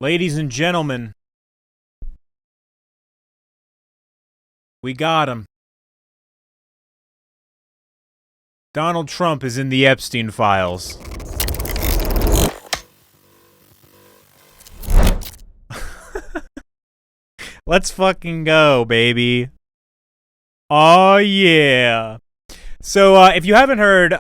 Ladies and gentlemen, we got him. Donald Trump is in the Epstein files. Let's fucking go, baby. Oh, yeah. So, if you haven't heard,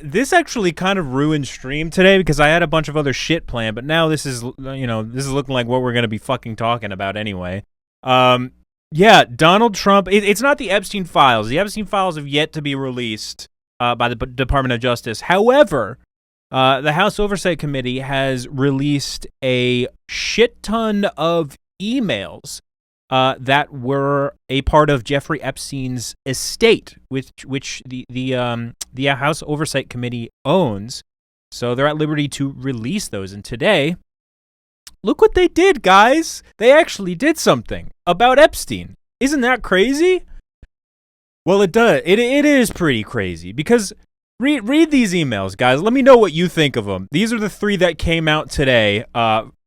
this actually kind of ruined stream today because I had a bunch of other shit planned, but now this is looking like what we're going to be fucking talking about anyway. Yeah, Donald Trump, it's not the Epstein files. The Epstein files have yet to be released by the Department of Justice. However, the House Oversight Committee has released a shit ton of emails that were a part of Jeffrey Epstein's estate, which the House Oversight Committee owns. So they're at liberty to release those. And today, look what they did, guys. They actually did something about Epstein. Isn't that crazy? Well, it does. It is pretty crazy because read these emails, guys. Let me know what you think of them. These are the three that came out today.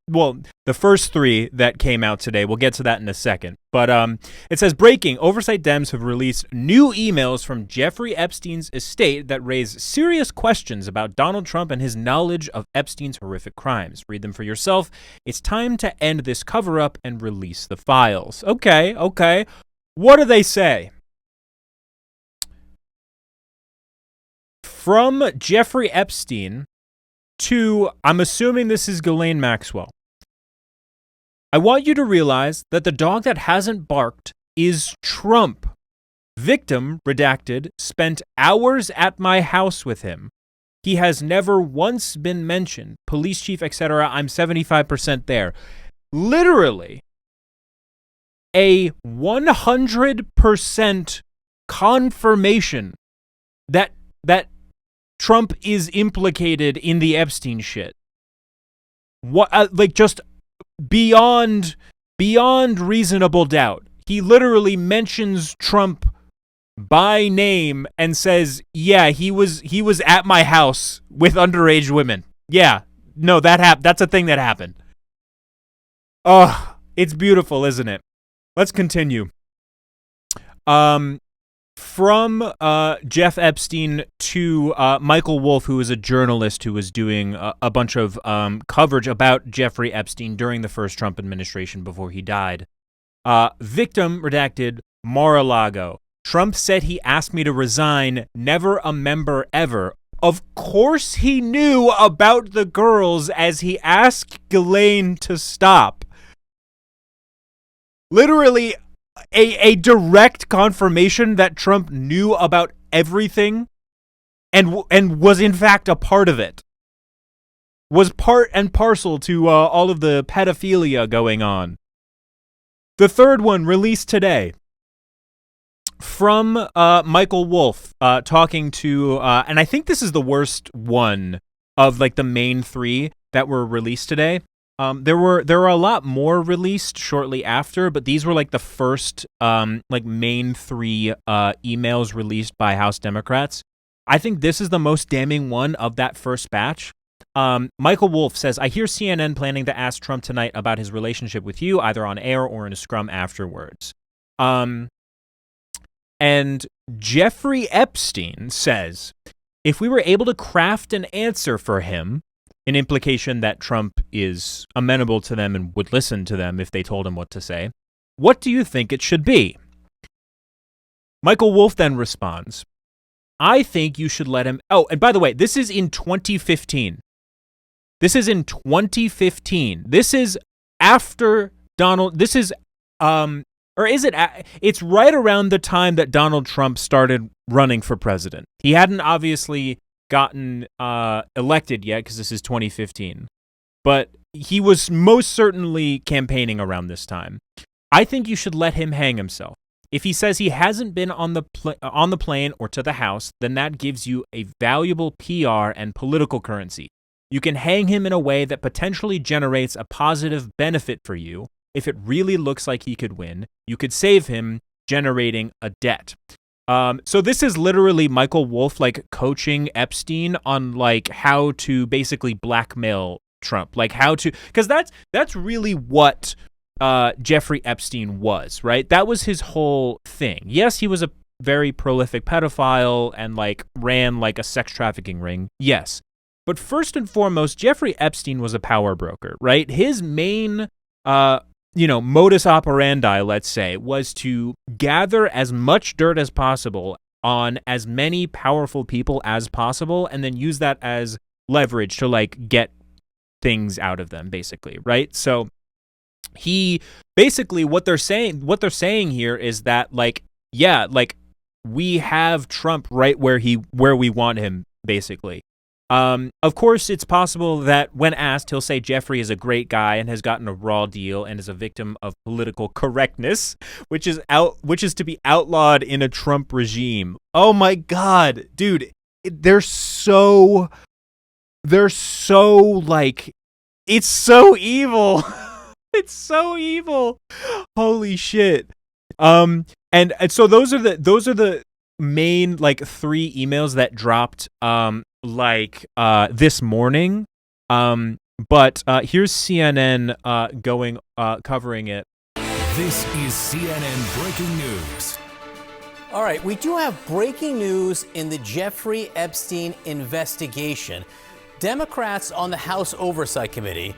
Well, the first three that came out today. We'll get to that in a second. But it says, breaking, Oversight Dems have released new emails from Jeffrey Epstein's estate that raise serious questions about Donald Trump and his knowledge of Epstein's horrific crimes. Read them for yourself. It's time to end this cover-up and release the files. Okay. What do they say? From Jeffrey Epstein to, I'm assuming this is Ghislaine Maxwell. I want you to realize that the dog that hasn't barked is Trump. Victim, redacted, spent hours at my house with him. He has never once been mentioned. Police chief, etc. I'm 75% there. Literally, a 100% confirmation that Trump is implicated in the Epstein shit. What, just beyond reasonable doubt. He literally mentions Trump by name and says, "Yeah, he was at my house with underage women." Yeah, no, that's a thing that happened. Oh, it's beautiful, isn't it? Let's continue. From Jeff Epstein to Michael Wolff, who is a journalist who was doing a bunch of coverage about Jeffrey Epstein during the first Trump administration before he died. Victim, redacted, Mar-a-Lago. Trump said he asked me to resign, never a member ever. Of course he knew about the girls as he asked Ghislaine to stop. Literally, a direct confirmation that Trump knew about everything and was in fact a part of it. Was part and parcel to all of the pedophilia going on. The third one released today from Michael Wolff talking to, and I think this is the worst one of like the main three that were released today. There were a lot more released shortly after, but these were like the first main three emails released by House Democrats. I think this is the most damning one of that first batch. Michael Wolff says, I hear CNN planning to ask Trump tonight about his relationship with you, either on air or in a scrum afterwards. And Jeffrey Epstein says, if we were able to craft an answer for him, an implication that Trump is amenable to them and would listen to them if they told him what to say, what do you think it should be? Michael Wolff then responds, I think you should let him... Oh, and by the way, this is in 2015. This is in 2015. This is after Donald... This is... Or is it... It's right around the time that Donald Trump started running for president. He hadn't obviously gotten elected yet because this is 2015. But he was most certainly campaigning around this time. I think you should let him hang himself. If he says he hasn't been on the plane or to the House, then that gives you a valuable PR and political currency. You can hang him in a way that potentially generates a positive benefit for you. If it really looks like he could win, you could save him generating a debt. So this is literally Michael Wolff like coaching Epstein on like how to basically blackmail Trump, like how to, because that's really what Jeffrey Epstein was, right? That was his whole thing. Yes, he was a very prolific pedophile and like ran like a sex trafficking ring. Yes. But first and foremost, Jeffrey Epstein was a power broker, right? His main modus operandi, let's say, was to gather as much dirt as possible on as many powerful people as possible and then use that as leverage to like get things out of them, basically, right? So he basically what they're saying here is that like, yeah, like we have Trump right where we want him, basically. Of course, it's possible that when asked, he'll say Jeffrey is a great guy and has gotten a raw deal and is a victim of political correctness, which is to be outlawed in a Trump regime. Oh my God, dude, they're so like, it's so evil. It's so evil. Holy shit. And so those are the main like 3 emails that dropped this morning. But here's CNN covering it. This is CNN breaking news. All right, we do have breaking news in the Jeffrey Epstein investigation. Democrats on the House Oversight Committee,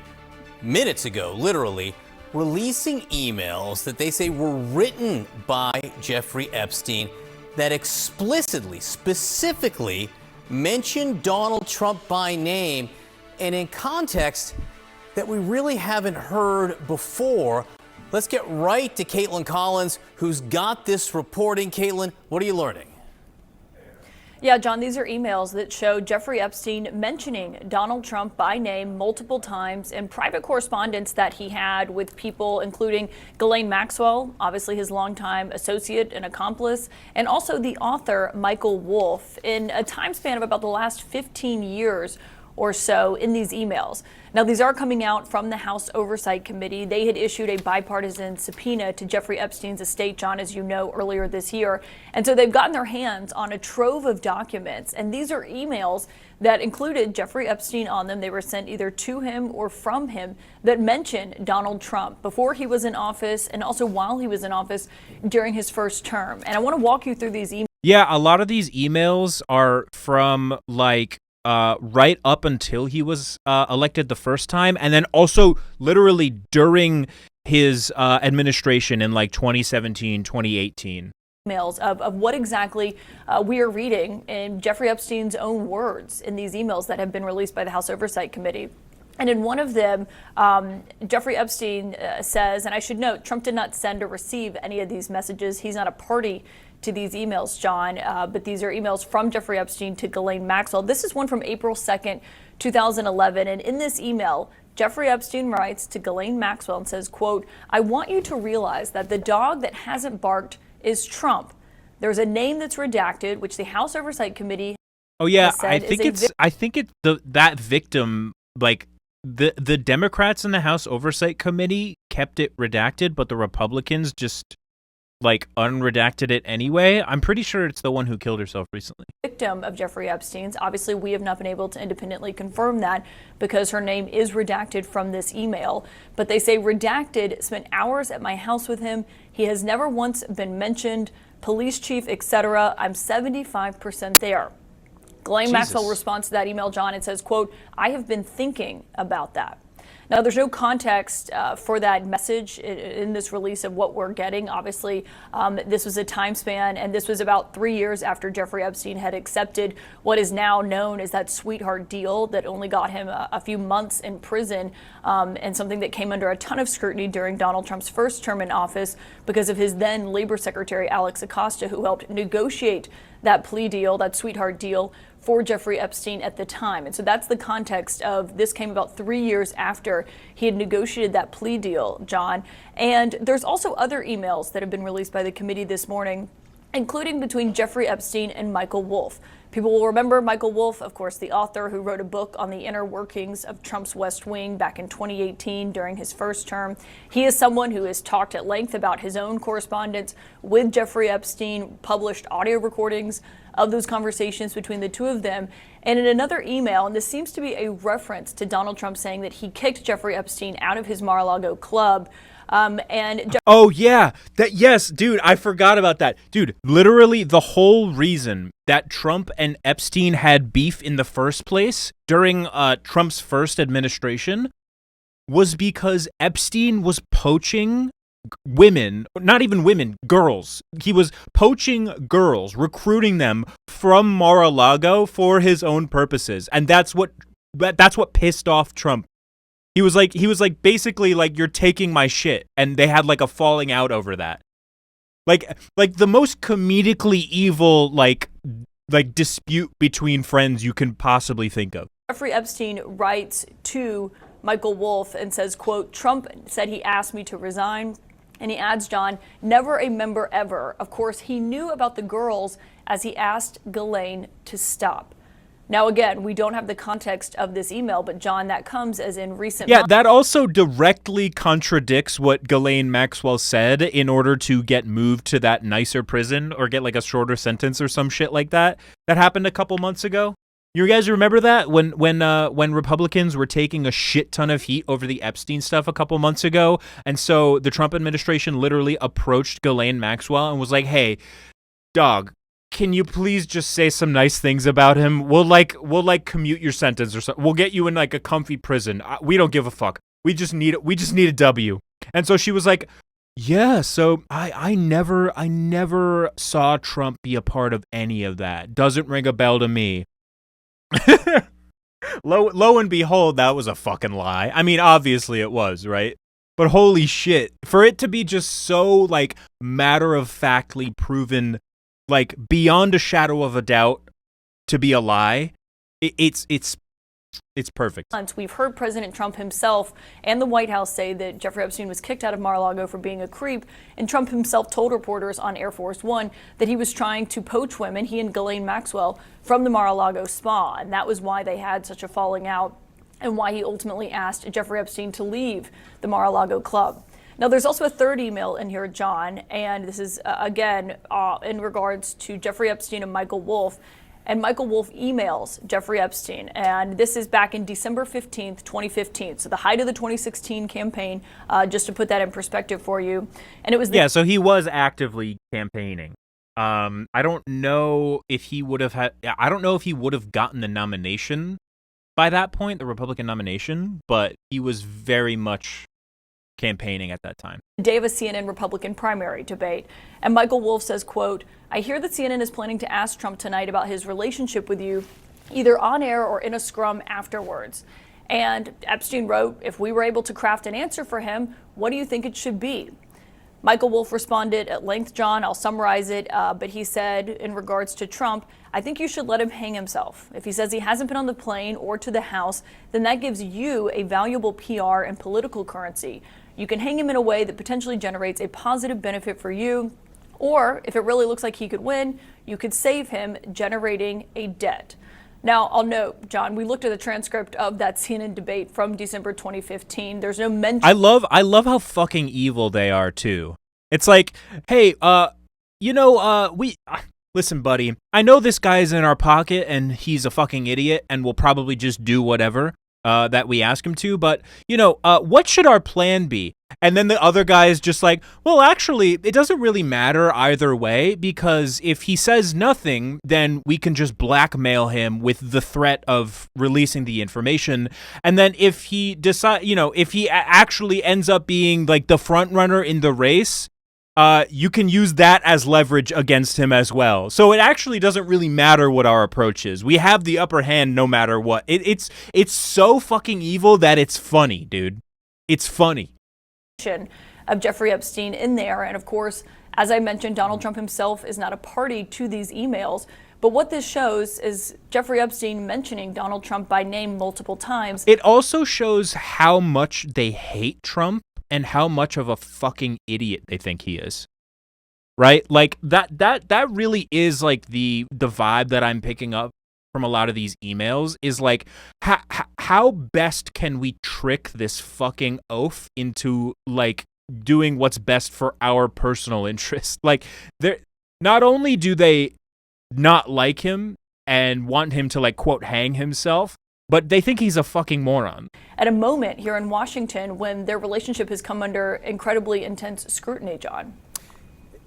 minutes ago, literally, releasing emails that they say were written by Jeffrey Epstein that explicitly, specifically mention Donald Trump by name and in context that we really haven't heard before. Let's get right to Caitlin Collins, who's got this reporting. Caitlin, what are you learning? Yeah, John, these are emails that show Jeffrey Epstein mentioning Donald Trump by name multiple times in private correspondence that he had with people, including Ghislaine Maxwell, obviously his longtime associate and accomplice, and also the author Michael Wolff, in a time span of about the last 15 years or so in these emails. Now, these are coming out from the House Oversight Committee. They had issued a bipartisan subpoena to Jeffrey Epstein's estate, John, as you know, earlier this year. And so they've gotten their hands on a trove of documents. And these are emails that included Jeffrey Epstein on them. They were sent either to him or from him that mention Donald Trump before he was in office and also while he was in office during his first term. And I want to walk you through these emails. Yeah, a lot of these emails are from like right up until he was elected the first time, and then also literally during his administration in like 2017, 2018. Emails of what exactly we are reading in Jeffrey Epstein's own words in these emails that have been released by the House Oversight Committee. And in one of them, Jeffrey Epstein says, and I should note, Trump did not send or receive any of these messages. He's not a party to these emails, John, but these are emails from Jeffrey Epstein to Ghislaine Maxwell. This is one from April 2nd, 2011. And in this email, Jeffrey Epstein writes to Ghislaine Maxwell and says, quote, "I want you to realize that the dog that hasn't barked is Trump. There's a name that's redacted, which the House Oversight Committee I think that victim, like the Democrats in the House Oversight Committee kept it redacted, but the Republicans just like unredacted it anyway. I'm pretty sure it's the one who killed herself recently. Victim of Jeffrey Epstein's. Obviously, we have not been able to independently confirm that because her name is redacted from this email. But they say redacted, spent hours at my house with him. He has never once been mentioned, police chief, etc. I'm 75% there. Ghislaine Maxwell responds to that email, John, and says, quote, "I have been thinking about that." Now, there's no context for that message in this release of what we're getting. Obviously, this was a time span, and this was about 3 years after Jeffrey Epstein had accepted what is now known as that sweetheart deal that only got him a few months in prison, and something that came under a ton of scrutiny during Donald Trump's first term in office because of his then Labor Secretary, Alex Acosta, who helped negotiate that plea deal, that sweetheart deal, for Jeffrey Epstein at the time. And so that's the context of this. Came about 3 years after he had negotiated that plea deal, John. And there's also other emails that have been released by the committee this morning, including between Jeffrey Epstein and Michael Wolff. People will remember Michael Wolff, of course, the author who wrote a book on the inner workings of Trump's West Wing back in 2018 during his first term. He is someone who has talked at length about his own correspondence with Jeffrey Epstein, published audio recordings of those conversations between the two of them. And in another email, and this seems to be a reference to Donald Trump saying that he kicked Jeffrey Epstein out of his Mar-a-Lago club. Oh yeah, yes, dude, I forgot about that. Dude, literally the whole reason that Trump and Epstein had beef in the first place during Trump's first administration was because Epstein was poaching women, not even women, girls. He was poaching girls, recruiting them from Mar-a-Lago for his own purposes. And that's what pissed off Trump. He was like basically like, you're taking my shit, and they had like a falling out over that. Like the most comedically evil like dispute between friends you can possibly think of. Jeffrey Epstein writes to Michael Wolff and says, quote, Trump said he asked me to resign. And he adds, John, never a member ever. Of course, he knew about the girls as he asked Ghislaine to stop. Now, again, we don't have the context of this email, but John, that comes as in recent months. That also directly contradicts what Ghislaine Maxwell said in order to get moved to that nicer prison or get like a shorter sentence or some shit like that. That happened a couple months ago. You guys remember that when Republicans were taking a shit ton of heat over the Epstein stuff a couple months ago, and so the Trump administration literally approached Ghislaine Maxwell and was like, "Hey, dog, can you please just say some nice things about him? We'll commute your sentence or something. We'll get you in like a comfy prison. We don't give a fuck. We just need a W." And so she was like, "Yeah, so I never saw Trump be a part of any of that. Doesn't ring a bell to me." Lo and behold, that was a fucking lie. I mean, obviously it was, right? But holy shit, for it to be just so like matter-of-factly proven, like beyond a shadow of a doubt, to be a lie, it's perfect. We've heard President Trump himself and the White House say that Jeffrey Epstein was kicked out of Mar-a-Lago for being a creep, and Trump himself told reporters on Air Force One that he was trying to poach women, he and Ghislaine Maxwell, from the Mar-a-Lago spa, and that was why they had such a falling out and why he ultimately asked Jeffrey Epstein to leave the Mar-a-Lago club. Now, there's also a third email in here, John, and this is, again, in regards to Jeffrey Epstein and Michael Wolff. And Michael Wolff emails Jeffrey Epstein, and this is back in December 15th, 2015, so the height of the 2016 campaign, just to put that in perspective for you. And it was so he was actively campaigning. I don't know if he would have gotten the nomination by that point, the Republican nomination, but he was very much campaigning at that time. The day of a CNN Republican primary debate. And Michael Wolff says, quote, I hear that CNN is planning to ask Trump tonight about his relationship with you, either on air or in a scrum afterwards. And Epstein wrote, if we were able to craft an answer for him, what do you think it should be? Michael Wolff responded at length, John. I'll summarize it. But he said in regards to Trump, I think you should let him hang himself. If he says he hasn't been on the plane or to the House, then that gives you a valuable PR and political currency. You can hang him in a way that potentially generates a positive benefit for you. Or if it really looks like he could win, you could save him generating a debt. Now, I'll note, John, we looked at the transcript of that CNN debate from December 2015. There's no mention. I love how fucking evil they are too. It's like, hey, listen, buddy, I know this guy's in our pocket and he's a fucking idiot and will probably just do whatever that we ask him to, but what should our plan be? And then the other guy is just like, well, actually, it doesn't really matter either way, because if he says nothing, then we can just blackmail him with the threat of releasing the information. And then if he if he actually ends up being like the front runner in the race, you can use that as leverage against him as well. So it actually doesn't really matter what our approach is. We have the upper hand no matter what. It's so fucking evil that it's funny, dude. It's funny. Of Jeffrey Epstein in there. And of course, as I mentioned, Donald Trump himself is not a party to these emails. But what this shows is Jeffrey Epstein mentioning Donald Trump by name multiple times. It also shows how much they hate Trump and how much of a fucking idiot they think he is. Right? Like that really is like the vibe that I'm picking up from a lot of these emails is like, how best can we trick this fucking oaf into like doing what's best for our personal interest? Like, not only do they not like him and want him to, like, quote, hang himself, but they think he's a fucking moron. At a moment here in Washington when their relationship has come under incredibly intense scrutiny, John.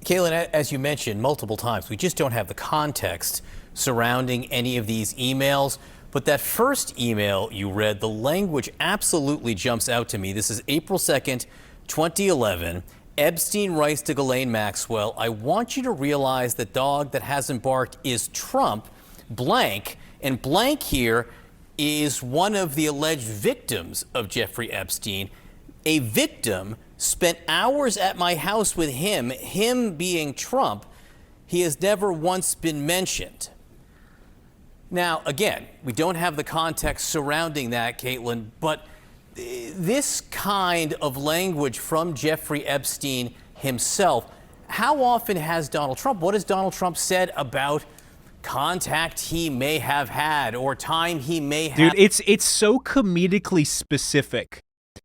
Caitlin, as you mentioned multiple times, we just don't have the context surrounding any of these emails. But that first email you read, the language absolutely jumps out to me. This is April 2nd, 2011. Epstein writes to Ghislaine Maxwell, I want you to realize the dog that hasn't barked is Trump, blank. And blank here is one of the alleged victims of Jeffrey Epstein. A victim spent hours at my house with him being Trump. He has never once been mentioned. Now, again, we don't have the context surrounding that, Caitlin, but this kind of language from Jeffrey Epstein himself, how often has Donald Trump, what has Donald Trump said about contact he may have had or time he may have? Dude, it's so comedically specific.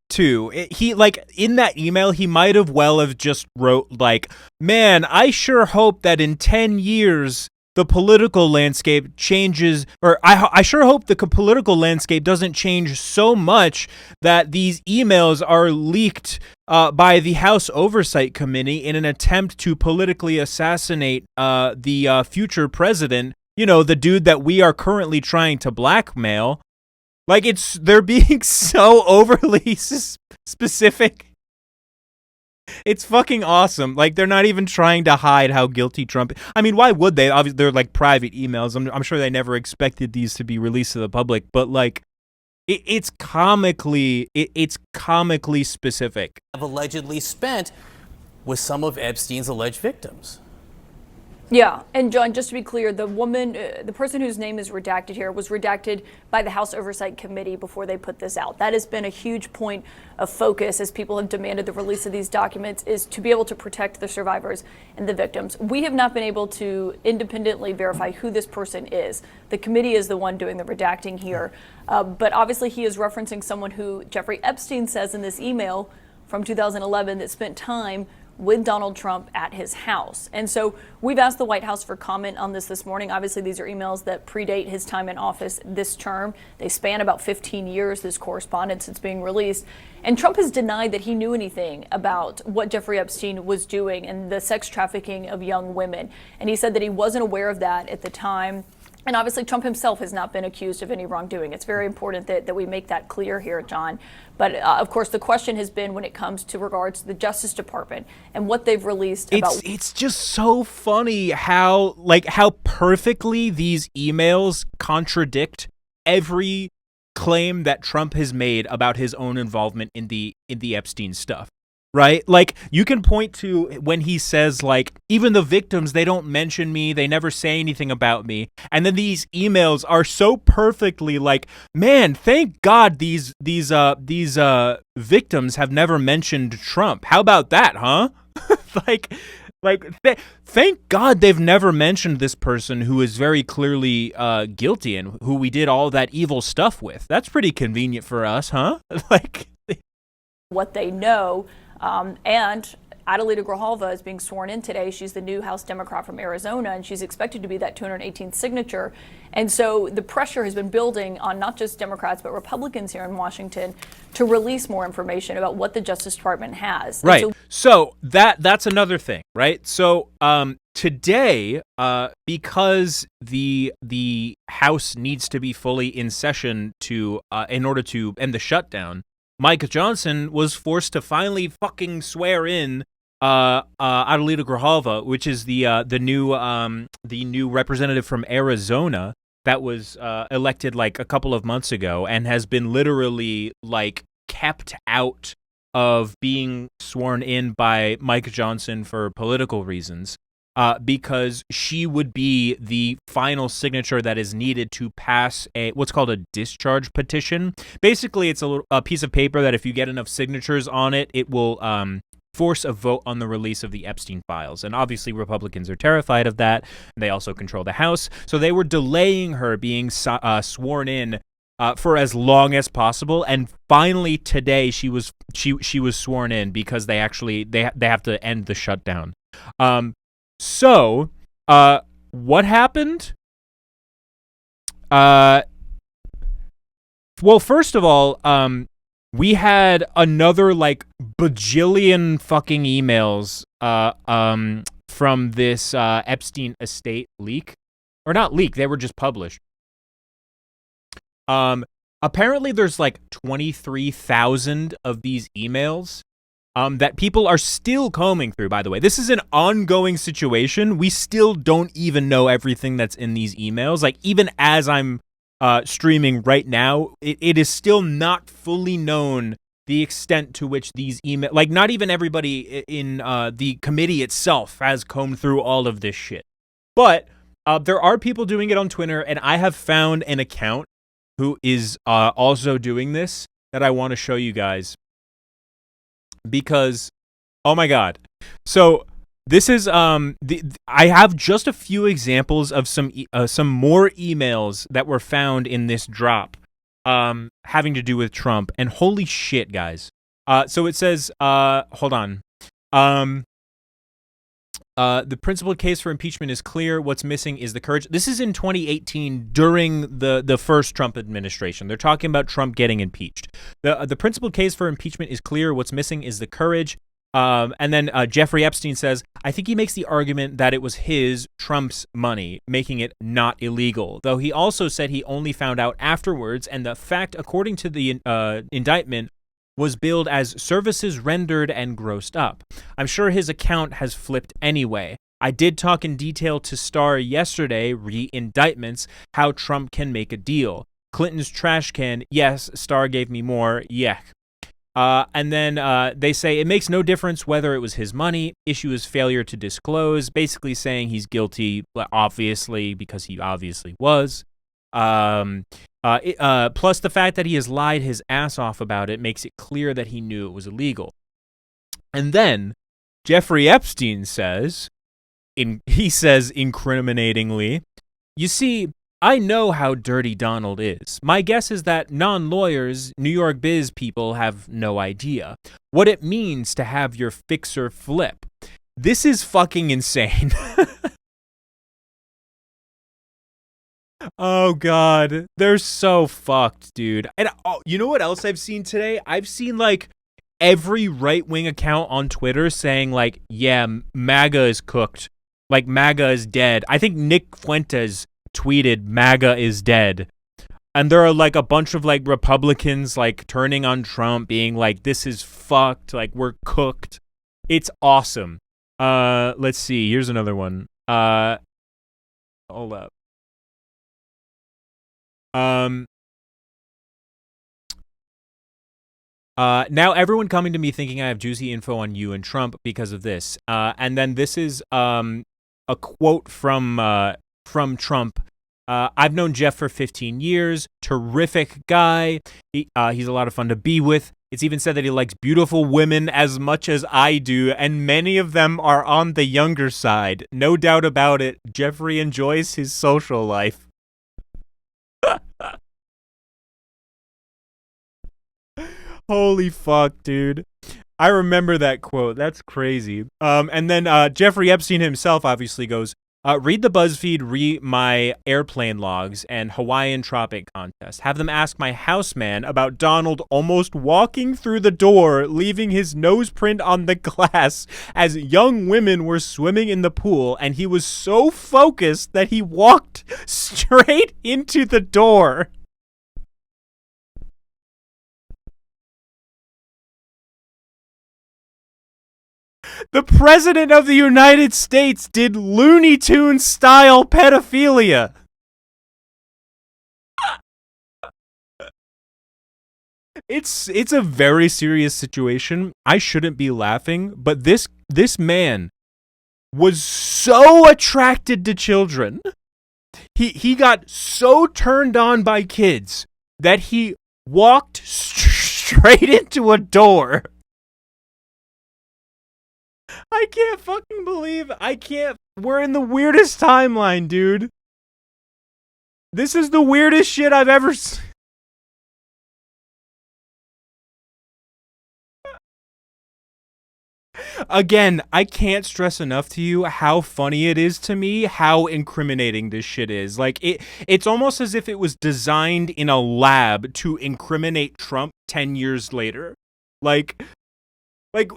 Too. He, like, in that email, he might have well have just wrote, like, man, I sure hope that in 10 years the political landscape changes, or I sure hope the political landscape doesn't change so much that these emails are leaked by the House Oversight Committee in an attempt to politically assassinate the future president, you know, the dude that we are currently trying to blackmail. Like, they're being so overly specific. It's fucking awesome. Like, they're not even trying to hide how guilty Trump is. I mean, why would they? Obviously, they're, like, private emails. I'm sure they never expected these to be released to the public. But, like, it's comically specific. Have allegedly spent with some of Epstein's alleged victims. Yeah, and John, just to be clear, the woman, the person whose name is redacted here was redacted by the House Oversight Committee before they put this out. That has been a huge point of focus as people have demanded the release of these documents, is to be able to protect the survivors and the victims. We have not been able to independently verify who this person is. The committee is the one doing the redacting here. But obviously he is referencing someone who Jeffrey Epstein says in this email from 2011 that spent time with Donald Trump at his house. And so we've asked the White House for comment on this morning. Obviously, these are emails that predate his time in office this term. They span about 15 years, this correspondence that's being released. And Trump has denied that he knew anything about what Jeffrey Epstein was doing and the sex trafficking of young women. And he said that he wasn't aware of that at the time. And obviously, Trump himself has not been accused of any wrongdoing. It's very important that we make that clear here, John. But of course, the question has been when it comes to regards to the Justice Department and what they've released about. It's just so funny how perfectly these emails contradict every claim that Trump has made about his own involvement in the Epstein stuff. Right? Like, you can point to when he says, like, even the victims, they don't mention me. They never say anything about me. And then these emails are so perfectly like, man, thank God these victims have never mentioned Trump. How about that, huh? Thank God they've never mentioned this person who is very clearly guilty and who we did all that evil stuff with. That's pretty convenient for us, huh? Like, what they know. And Adelita Grijalva is being sworn in today. She's the new House Democrat from Arizona, and she's expected to be that 218th signature. And so the pressure has been building on not just Democrats, but Republicans here in Washington to release more information about what the Justice Department has. Right. So that's another thing, right? So today, because the House needs to be fully in session in order to end the shutdown, Mike Johnson was forced to finally fucking swear in Adelita Grijalva, which is the new representative from Arizona that was elected like a couple of months ago and has been literally like kept out of being sworn in by Mike Johnson for political reasons. Because she would be the final signature that is needed to pass what's called a discharge petition. Basically, it's a piece of paper that if you get enough signatures on it, it will force a vote on the release of the Epstein files. And obviously, Republicans are terrified of that. They also control the House. So they were delaying her being sworn in for as long as possible. And finally, today, she was sworn in because they have to end the shutdown. So, what happened? Well, first of all, we had another like bajillion fucking emails from this Epstein estate leak. Or not leak, they were just published. Apparently there's like 23,000 of these emails that people are still combing through, by the way. This is an ongoing situation. We still don't even know everything that's in these emails. Like, even as I'm streaming right now, it is still not fully known the extent to which these emails, like, not even everybody in the committee itself has combed through all of this shit. But there are people doing it on Twitter, and I have found an account who is also doing this that I want to show you guys. Because, oh my god. So, this is, I have just a few examples of some more emails that were found in this drop, having to do with Trump, and holy shit, guys. So it says, hold on. The principled case for impeachment is clear. What's missing is the courage. This is in 2018 during the first Trump administration. They're talking about Trump getting impeached. The principled case for impeachment is clear. What's missing is the courage. And then Jeffrey Epstein says, I think he makes the argument that it was Trump's money, making it not illegal. Though he also said he only found out afterwards, and the fact, according to the indictment, was billed as services rendered and grossed up. I'm sure his account has flipped anyway. I did talk in detail to Starr yesterday, re-indictments, how Trump can make a deal. Clinton's trash can, yes, Starr gave me more, yuck. And then they say it makes no difference whether it was his money. Issue is failure to disclose, basically saying he's guilty, obviously, because he obviously was. Plus the fact that he has lied his ass off about it makes it clear that he knew it was illegal. And then Jeffrey Epstein says, incriminatingly, you see, I know how dirty Donald is. My guess is that non-lawyers, New York biz people have no idea what it means to have your fixer flip. This is fucking insane. Oh, God. They're so fucked, dude. And you know what else I've seen today? I've seen, like, every right-wing account on Twitter saying, like, yeah, MAGA is cooked. Like, MAGA is dead. I think Nick Fuentes tweeted, MAGA is dead. And there are, like, a bunch of, like, Republicans, like, turning on Trump, being like, this is fucked. Like, we're cooked. It's awesome. Let's see. Here's another one. Hold up. Now everyone coming to me thinking I have juicy info on you and Trump because of this. And then this is a quote from Trump. I've known Jeff for 15 years. Terrific guy. He's a lot of fun to be with. It's even said that he likes beautiful women as much as I do, and many of them are on the younger side. No doubt about it. Jeffrey enjoys his social life. Holy fuck, dude. I remember that quote. That's crazy. And then Jeffrey Epstein himself obviously goes, read the BuzzFeed, read my airplane logs and Hawaiian Tropic contest. Have them ask my houseman about Donald almost walking through the door, leaving his nose print on the glass as young women were swimming in the pool, and he was so focused that he walked straight into the door. The President of the United States did Looney Tunes style pedophilia. It's a very serious situation. I shouldn't be laughing, but this man was so attracted to children. He got so turned on by kids that he walked straight into a door. I can't fucking believe we're in the weirdest timeline, dude. This is the weirdest shit I've ever seen. Again, I can't stress enough to you how funny it is to me how incriminating this shit is. Like it's almost as if it was designed in a lab to incriminate Trump 10 years later. Like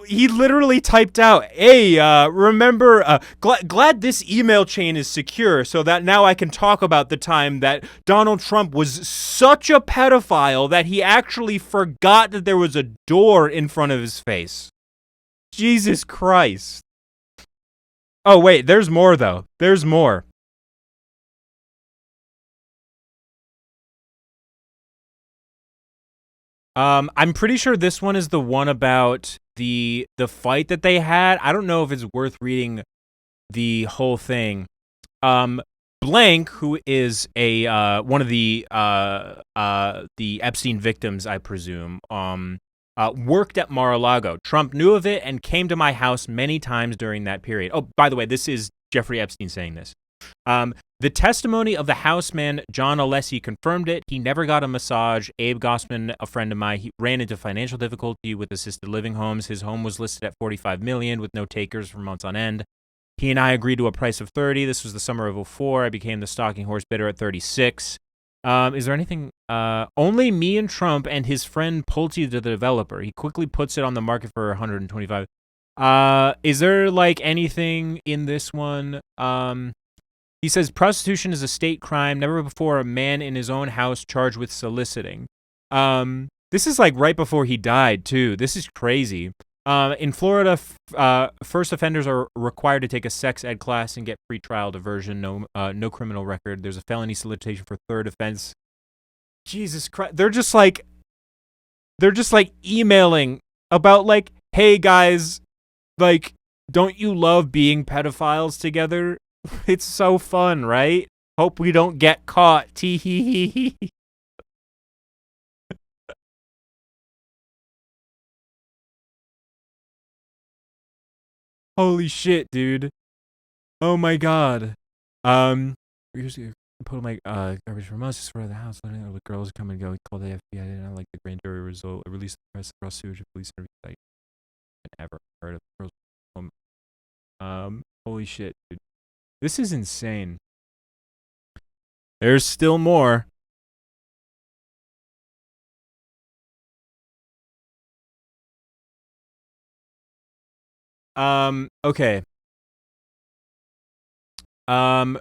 he literally typed out, "Hey, remember? Glad this email chain is secure, so that now I can talk about the time that Donald Trump was such a pedophile that he actually forgot that there was a door in front of his face." Jesus Christ! Oh wait, there's more though. There's more. I'm pretty sure this one is the one about the fight that they had. I don't know if it's worth reading the whole thing. Blank, who is a one of the Epstein victims, I presume, worked at Mar-a-Lago. Trump knew of it and came to my house many times during that period. Oh, by the way, this is Jeffrey Epstein saying this. The testimony of the houseman, John Alessi, confirmed it. He never got a massage. Abe Gossman, a friend of mine, he ran into financial difficulty with assisted living homes. His home was listed at $45 million with no takers for months on end. He and I agreed to a price of 30. This was the summer of 04. I became the stalking horse bidder at 36. Is there anything? Only me and Trump and his friend Pulte, the developer. He quickly puts it on the market for 125. Is there like anything in this one? He says prostitution is a state crime. Never before a man in his own house charged with soliciting. This is like right before he died too. This is crazy. In Florida, first offenders are required to take a sex ed class and get free trial diversion. No criminal record. There's a felony solicitation for third offense. Jesus Christ! They're just like emailing about like, hey guys, like, don't you love being pedophiles together? It's so fun, right? Hope we don't get caught. Tee hee hee hee. Holy shit, dude. Oh my god. Here's the put my garbage from us for the house. Letting the girls come and go. Call the FBI. I didn't like the grand jury result. I released the press across sewage police and everything. I never heard of girls. Holy shit, dude. This is insane. There's still more. Okay. From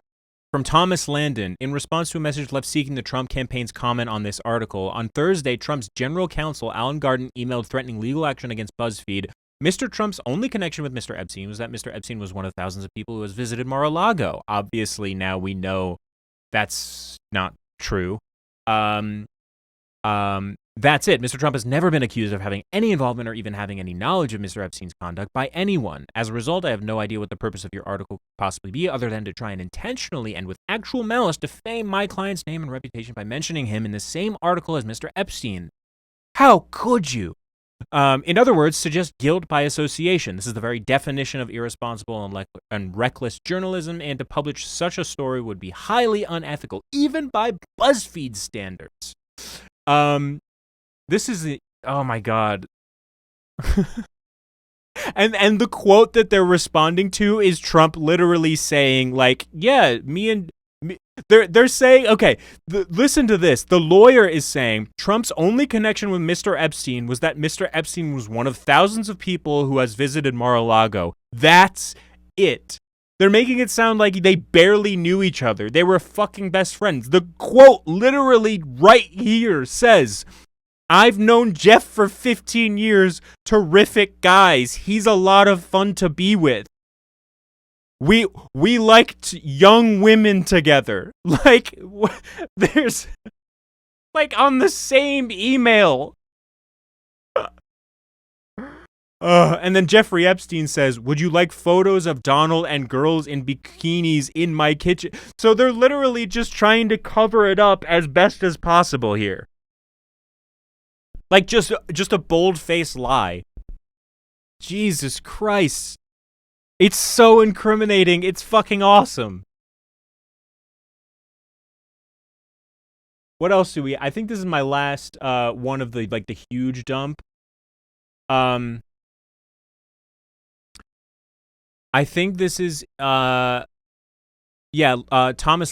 Thomas Landon, in response to a message left seeking the Trump campaign's comment on this article, on Thursday, Trump's general counsel, Alan Garden, emailed threatening legal action against BuzzFeed. Mr. Trump's only connection with Mr. Epstein was that Mr. Epstein was one of thousands of people who has visited Mar-a-Lago. Obviously, now we know that's not true. That's it. Mr. Trump has never been accused of having any involvement or even having any knowledge of Mr. Epstein's conduct by anyone. As a result, I have no idea what the purpose of your article could possibly be other than to try and intentionally and with actual malice defame my client's name and reputation by mentioning him in the same article as Mr. Epstein. How could you? In other words, suggest guilt by association. This is the very definition of irresponsible and reckless journalism, and to publish such a story would be highly unethical, even by BuzzFeed standards. This is oh my god. and the quote that they're responding to is Trump literally saying like, yeah, they're saying, okay, listen to this. The lawyer is saying Trump's only connection with Mr. Epstein was that Mr. Epstein was one of thousands of people who has visited Mar-a-Lago. That's it. They're making it sound like they barely knew each other. They were fucking best friends. The quote literally right here says, I've known Jeff for 15 years. Terrific guys. He's a lot of fun to be with. We liked young women together. Like, there's, like, on the same email. And then Jeffrey Epstein says, would you like photos of Donald and girls in bikinis in my kitchen? So they're literally just trying to cover it up as best as possible here. Like, just a bold-faced lie. Jesus Christ. It's so incriminating. It's fucking awesome. What else do we... I think this is my last one of the, like, the huge dump. I think this is Thomas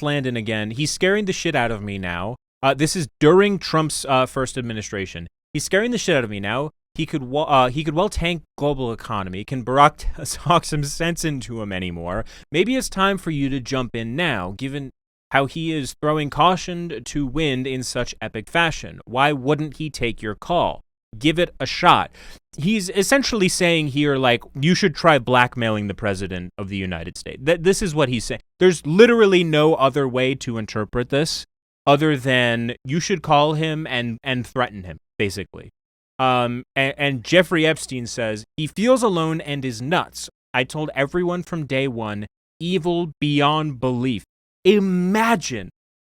Landon again. He's scaring the shit out of me now. This is during Trump's first administration. He's scaring the shit out of me now. He could well tank global economy. Can Barack talk some sense into him anymore? Maybe it's time for you to jump in now, given how he is throwing caution to wind in such epic fashion. Why wouldn't he take your call? Give it a shot. He's essentially saying here, like, you should try blackmailing the president of the United States. This is what he's saying. There's literally no other way to interpret this other than you should call him and threaten him, basically. And Jeffrey Epstein says, he feels alone and is nuts. I told everyone from day one, evil beyond belief. Imagine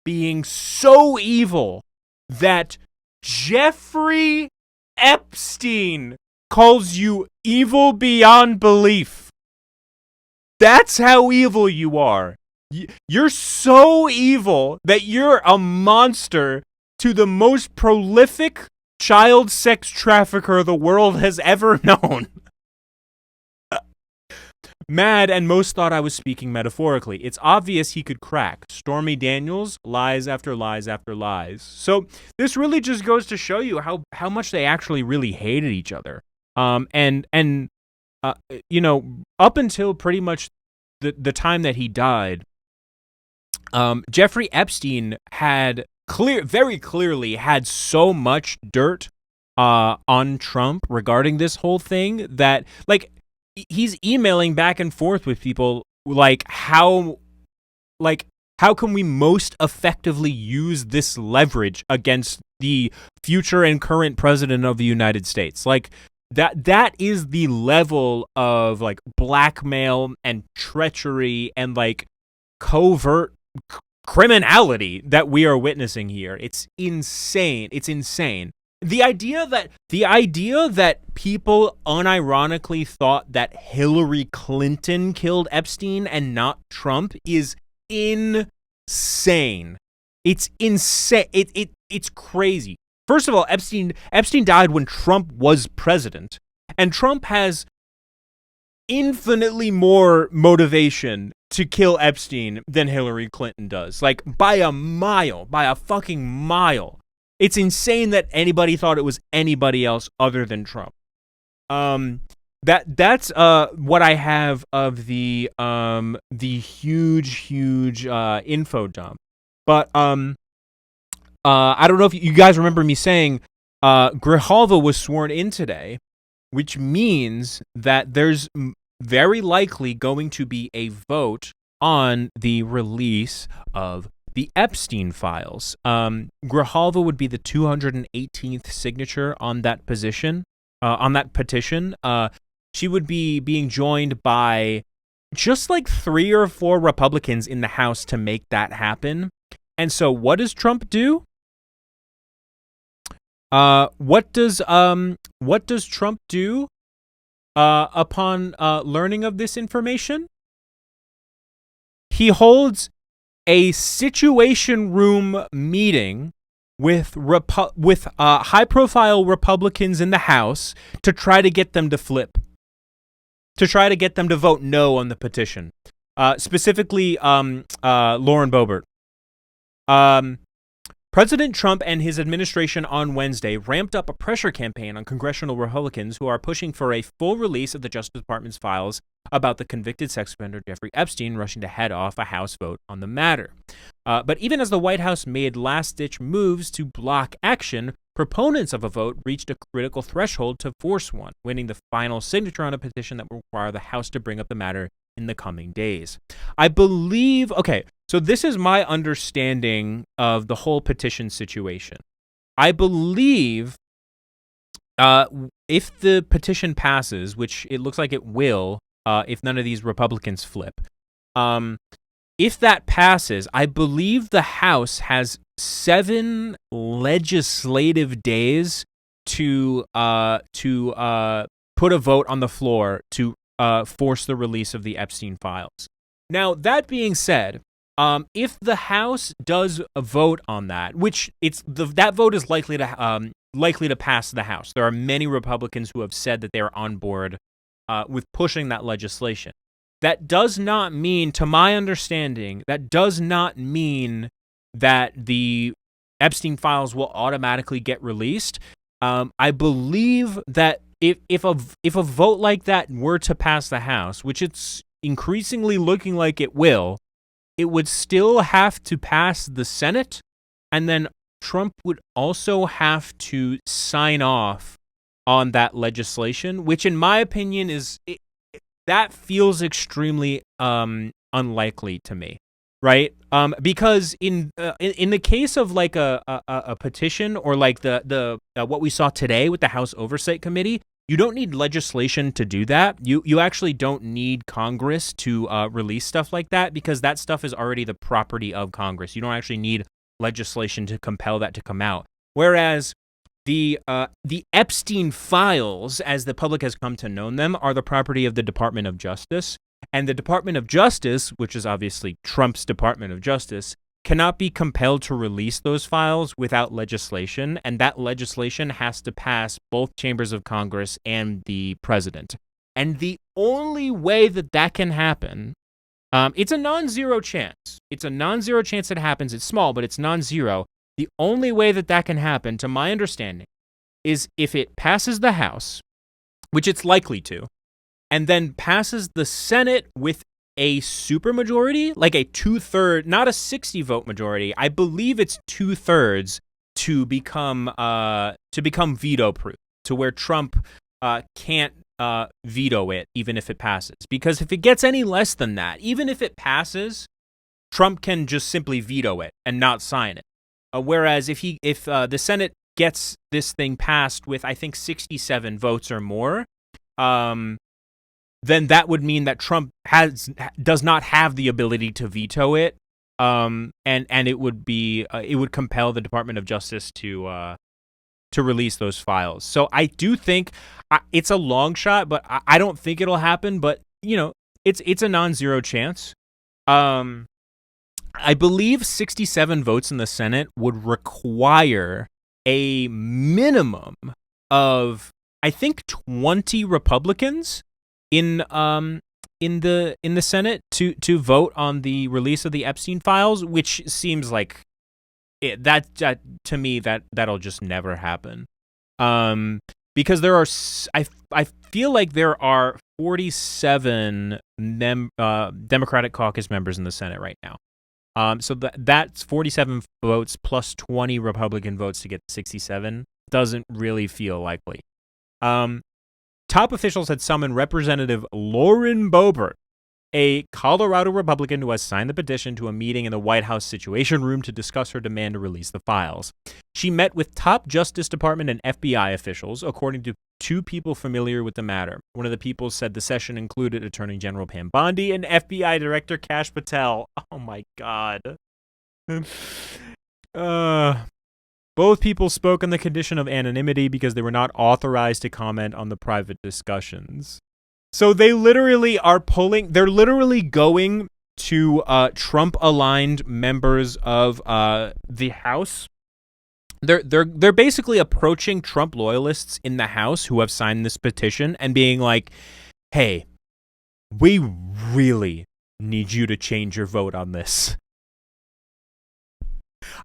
being so evil that Jeffrey Epstein calls you evil beyond belief. That's how evil you are. You're so evil that you're a monster to the most prolific child sex trafficker the world has ever known. Mad, and most thought I was speaking metaphorically. It's obvious he could crack. Stormy Daniels, lies after lies after lies. So this really just goes to show you how much they actually really hated each other. Up until pretty much the time that he died, Jeffrey Epstein had very clearly had so much dirt on Trump regarding this whole thing that, like, he's emailing back and forth with people like how can we most effectively use this leverage against the future and current president of the United States. Like that is the level of like blackmail and treachery and like covert criminality that we are witnessing here. It's insane. It's insane. The idea that people unironically thought that Hillary Clinton killed Epstein and not Trump is insane. It's insane. It's crazy. First of all, Epstein died when Trump was president, and Trump has infinitely more motivation to kill Epstein than Hillary Clinton does. Like by a fucking mile. It's insane that anybody thought it was anybody else other than Trump. That's what I have of the huge info dump. But I don't know if you guys remember me saying Grijalva was sworn in today, which means that there's very likely going to be a vote on the release of the Epstein files. Grijalva would be the 218th signature on that petition. She would be being joined by just like 3 or 4 Republicans in the House to make that happen. And so, what does Trump do? What does Trump do upon learning of this information? He holds a situation room meeting with high-profile Republicans in the House to try to get them to flip, to try to get them to vote no on the petition. Specifically, Lauren Boebert. President Trump and his administration on Wednesday ramped up a pressure campaign on congressional Republicans who are pushing for a full release of the Justice Department's files about the convicted sex offender Jeffrey Epstein, rushing to head off a House vote on the matter. But even as the White House made last-ditch moves to block action, proponents of a vote reached a critical threshold to force one, winning the final signature on a petition that will require the House to bring up the matter in the coming days. I believe, okay, so this is my understanding of the whole petition situation. I believe if the petition passes, which it looks like it will, if none of these Republicans flip, if that passes, I believe the House has 7 legislative days to put a vote on the floor to force the release of the Epstein files. Now, that being said, if the House does a vote on that, which that vote is likely to pass the House. There are many Republicans who have said that they are on board with pushing that legislation. that does not mean, to my understanding, that does not mean that the Epstein files will automatically get released. I believe that if a vote like that were to pass the House, which it's increasingly looking like it will, it would still have to pass the Senate, and then Trump would also have to sign off on that legislation, which in my opinion that feels extremely unlikely to me, right? Because in the case of like a petition or like the what we saw today with the House Oversight Committee, you don't need legislation to do that. You actually don't need Congress to release stuff like that, because that stuff is already the property of Congress. You don't actually need legislation to compel that to come out. Whereas the Epstein files, as the public has come to know them, are the property of the Department of Justice. And the Department of Justice, which is obviously Trump's Department of Justice, cannot be compelled to release those files without legislation. And that legislation has to pass both chambers of Congress and the president. And the only way that can happen, it's a non-zero chance. It's a non-zero chance it happens. It's small, but it's non-zero. The only way that can happen, to my understanding, is if it passes the House, which it's likely to, and then passes the Senate with a supermajority, like a 2/3, not a 60-vote majority. I believe it's 2/3 to become veto-proof, to where Trump can't veto it, even if it passes. Because if it gets any less than that, even if it passes, Trump can just simply veto it and not sign it. Whereas if the Senate gets this thing passed with, I think, 67 votes or more, then that would mean that Trump does not have the ability to veto it, and it would compel the Department of Justice to release those files. So I do think it's a long shot, but I don't think it'll happen. But it's a non-zero chance. I believe 67 votes in the Senate would require a minimum of, I think, 20 Republicans in the Senate to vote on the release of the Epstein files, which seems like to me that'll just never happen. Because there are, I feel like there are 47 Democratic caucus members in the Senate right now. So that's 47 votes plus 20 Republican votes to get 67. Doesn't really feel likely. Top officials had summoned Representative Lauren Boebert, a Colorado Republican who has signed the petition, to a meeting in the White House Situation Room to discuss her demand to release the files. She met with top Justice Department and FBI officials, according to two people familiar with the matter. One of the people said the session included Attorney General Pam Bondi and FBI Director Kash Patel. Oh my God. Both people spoke on the condition of anonymity because they were not authorized to comment on the private discussions. So they literally they're literally going to Trump-aligned members of the House. They're basically approaching Trump loyalists in the House who have signed this petition and being like, hey, we really need you to change your vote on this.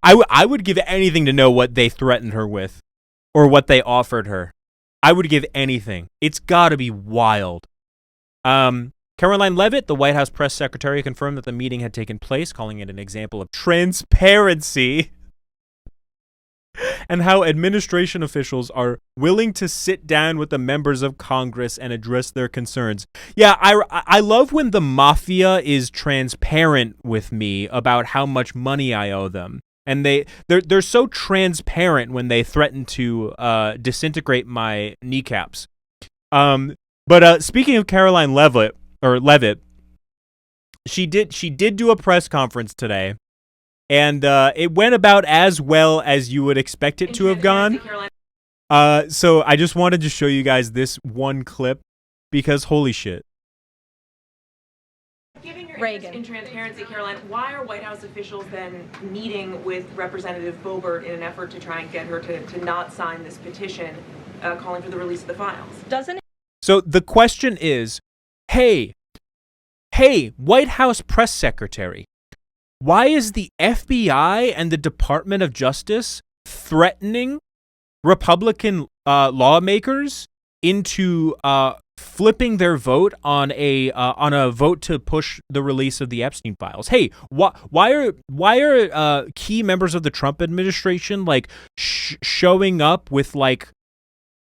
I would give anything to know what they threatened her with or what they offered her. I would give anything. It's got to be wild. Caroline Leavitt, the White House press secretary, confirmed that the meeting had taken place, calling it an example of transparency and how administration officials are willing to sit down with the members of Congress and address their concerns. Yeah, I love when the mafia is transparent with me about how much money I owe them. And they're so transparent when they threaten to disintegrate my kneecaps. But speaking of Caroline Leavitt, she did do a press conference today, and it went about as well as you would expect it to have gone. So I just wanted to show you guys this one clip because holy shit. Given your interest in transparency, Caroline, why are White House officials then meeting with Representative Boebert in an effort to try and get her to not sign this petition calling for the release of the files? So the question is, hey, Hey, White House press secretary, why is the FBI and the Department of Justice threatening Republican lawmakers into flipping their vote on a vote to push the release of the Epstein files? Hey, why are key members of the Trump administration like showing up with like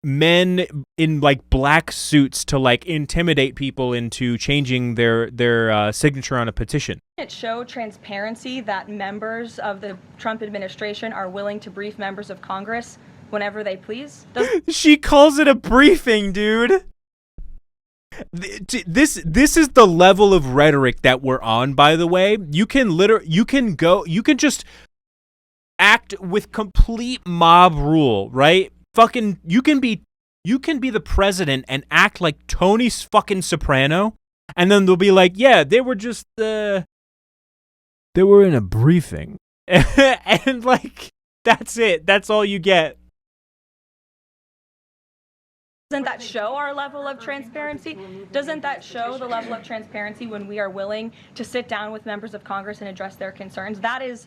men in like black suits to like intimidate people into changing their signature on a petition? It show transparency that members of the Trump administration are willing to brief members of Congress whenever they please? She calls it a briefing, dude. This is the level of rhetoric that we're on, by the way. You can just act with complete mob rule, right? Fucking you can be the president and act like Tony fucking Soprano, and then they'll be like, yeah, they were in a briefing. And like that's it. That's all you get. Doesn't that show our level of transparency? Doesn't that show the level of transparency when we are willing to sit down with members of Congress and address their concerns? That's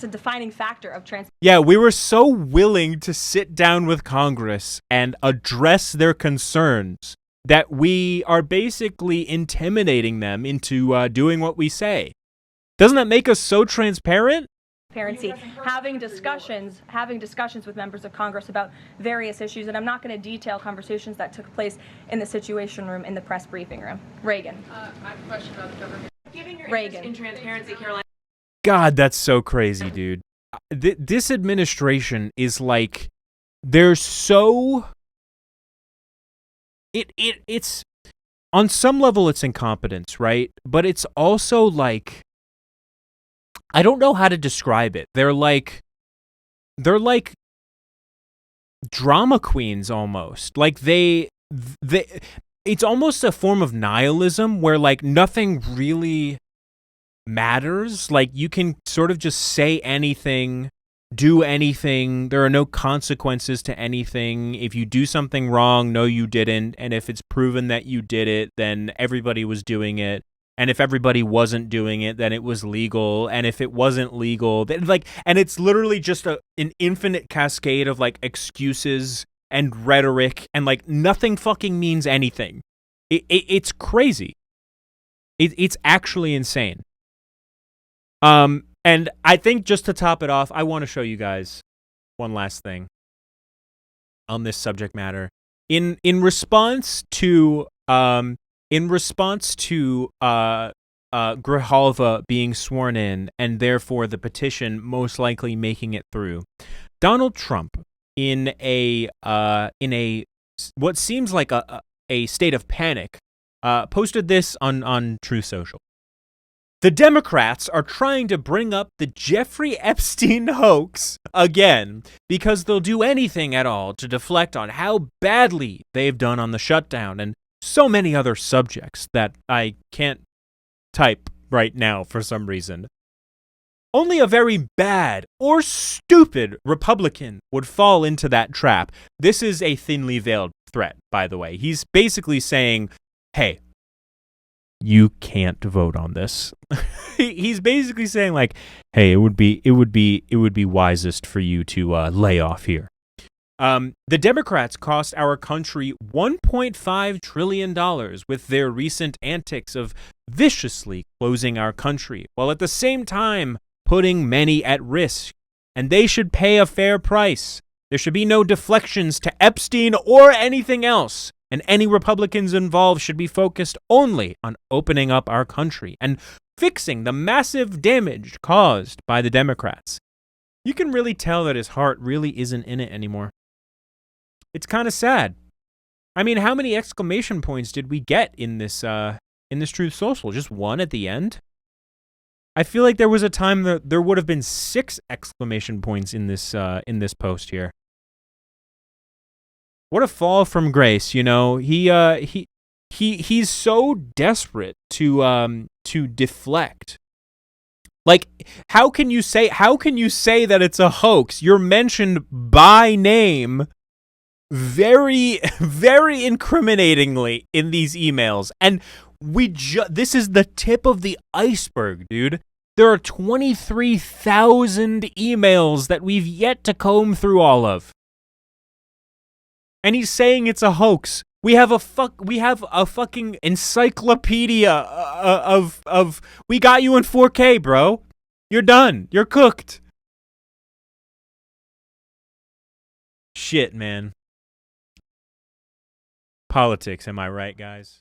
a defining factor of transparency. Yeah, we were so willing to sit down with Congress and address their concerns that we are basically intimidating them into doing what we say. Doesn't that make us so transparent? Transparency, having discussions with members of Congress about various issues, and I'm not going to detail conversations that took place in the Situation Room in the press briefing room. Reagan. I have a question about the government. Given your Reagan. interest in transparency, Caroline. God, that's so crazy, dude. This administration is like, they're so... It's... On some level, it's incompetence, right? But it's also like... I don't know how to describe it. They're like drama queens almost. Like they it's almost a form of nihilism where like nothing really matters. Like you can sort of just say anything, do anything. There are no consequences to anything. If you do something wrong, no, you didn't. And if it's proven that you did it, then everybody was doing it. And if everybody wasn't doing it, then it was legal. And if it wasn't legal, then like, and it's literally just an infinite cascade of like excuses and rhetoric, and like nothing fucking means anything. It's crazy. It's actually insane. And I think just to top it off, I want to show you guys one last thing on this subject matter. In response to Grijalva being sworn in, and therefore the petition most likely making it through, Donald Trump, in a what seems like a state of panic, posted this on Truth Social. The Democrats are trying to bring up the Jeffrey Epstein hoax again because they'll do anything at all to deflect on how badly they've done on the shutdown and so many other subjects that I can't type right now for some reason. Only a very bad or stupid Republican would fall into that trap. This is a thinly veiled threat, by the way. He's basically saying, hey, you can't vote on this. He's basically saying like, hey, it would be wisest for you to lay off here. The Democrats cost our country $1.5 trillion with their recent antics of viciously closing our country, while at the same time putting many at risk. And they should pay a fair price. There should be no deflections to Epstein or anything else. And any Republicans involved should be focused only on opening up our country and fixing the massive damage caused by the Democrats. You can really tell that his heart really isn't in it anymore. It's kind of sad. I mean, how many exclamation points did we get in this Truth Social? Just one at the end? I feel like there was a time that there would have been 6 exclamation points in this post here. What a fall from grace, you know. He's so desperate to deflect. Like, how can you say that it's a hoax? You're mentioned by name very, very incriminatingly in these emails. And This is the tip of the iceberg, dude. There are 23,000 emails that we've yet to comb through all of. And he's saying it's a hoax. We have a fucking encyclopedia of we got you in 4K, bro. You're done. You're cooked. Shit, man. Politics, am I right, guys?